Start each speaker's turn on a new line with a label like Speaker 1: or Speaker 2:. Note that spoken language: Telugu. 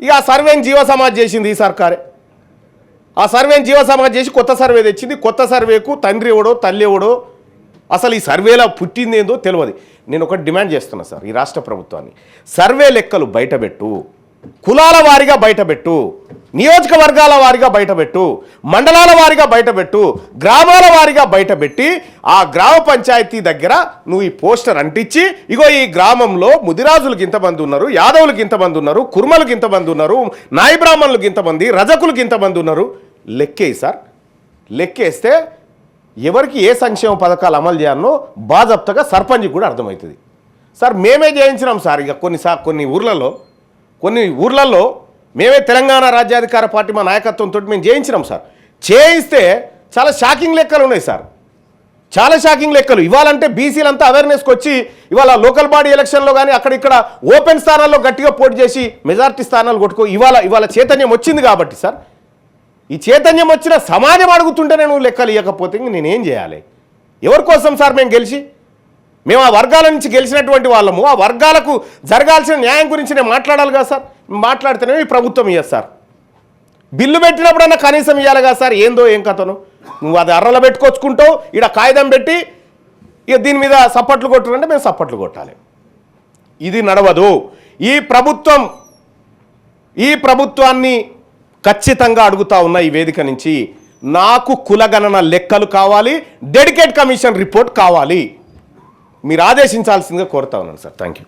Speaker 1: ఇక ఆ సర్వేని జీవసమాజ్ చేసింది ఈ సర్కారే. ఆ సర్వేని జీవసమాజ్ చేసి కొత్త సర్వే తెచ్చింది. కొత్త సర్వేకు తండ్రి ఎవడో తల్లి ఎవడో అసలు ఈ సర్వేలో పుట్టింది ఏందో తెలియదు. నేను ఒకటి డిమాండ్ చేస్తున్నా సార్ ఈ రాష్ట్ర ప్రభుత్వాన్ని, సర్వే లెక్కలు బయటపెట్టు, కులాల వారీగా బయటపెట్టు, నియోజకవర్గాల వారీగా బయటపెట్టు, మండలాల వారీగా బయటపెట్టు, గ్రామాల వారీగా బయటపెట్టి ఆ గ్రామ పంచాయతీ దగ్గర నువ్వు ఈ పోస్టర్ అంటించి ఇగో ఈ గ్రామంలో ముదిరాజులకు ఇంతమంది ఉన్నారు, యాదవులకు ఇంతమంది ఉన్నారు, కుర్మలకు ఇంతమంది ఉన్నారు, నాయి బ్రాహ్మణులకు ఇంతమంది, రజకులకు ఇంతమంది ఉన్నారు, లెక్కేయి సార్. లెక్కేస్తే ఎవరికి ఏ సంక్షేమ పథకాలు అమలు చేయాలనో బాజప్తగా సర్పంచ్ కూడా అర్థమవుతుంది సార్. మేమే చేయించినాం సార్. ఇక కొన్ని ఊర్లలో మేమే తెలంగాణ రాజ్యాధికార పార్టీ మా నాయకత్వంతో మేము చేయించినాం సార్. చేయిస్తే చాలా షాకింగ్ లెక్కలు ఉన్నాయి సార్, చాలా షాకింగ్ లెక్కలు. ఇవాళంటే బీసీలంతా అవేర్నెస్కి వచ్చి ఇవాళ లోకల్ బాడీ ఎలక్షన్లో కానీ అక్కడ ఓపెన్ స్థానాల్లో గట్టిగా పోటీ చేసి మెజార్టీ స్థానాలు కొట్టుకో ఇవాళ చైతన్యం వచ్చింది కాబట్టి సార్. ఈ చైతన్యం వచ్చిన సమాజం అడుగుతుంటే నేను లెక్కలు ఇవ్వకపోతే నేనేం చేయాలి? ఎవరి కోసం సార్ మేము ఆ వర్గాల నుంచి గెలిచినటువంటి వాళ్ళము, ఆ వర్గాలకు జరగాల్సిన న్యాయం గురించి నేను మాట్లాడాలి కదా సార్. మాట్లాడితేనే ఈ ప్రభుత్వం ఇయ్యదు సార్. బిల్లు పెట్టినప్పుడన్నా కనీసం ఇవ్వాలి కదా సార్. ఏందో ఏం కథను నువ్వు అది అర్రలో పెట్టుకొచ్చుకుంటావు, ఇక్కడ కాగితం పెట్టి ఇక దీని మీద సప్పట్లు కొట్టారంటే మేము సప్పట్లు కొట్టాలి. ఇది నడవదు. ఈ ప్రభుత్వాన్ని ఖచ్చితంగా అడుగుతా ఉన్న ఈ వేదిక నుంచి, నాకు కులగణన లెక్కలు కావాలి, డెడికేట్ కమిషన్ రిపోర్ట్ కావాలి. మీరు ఆదేశించాల్సిందిగా కోరుతా ఉన్నాను సార్. Thank you.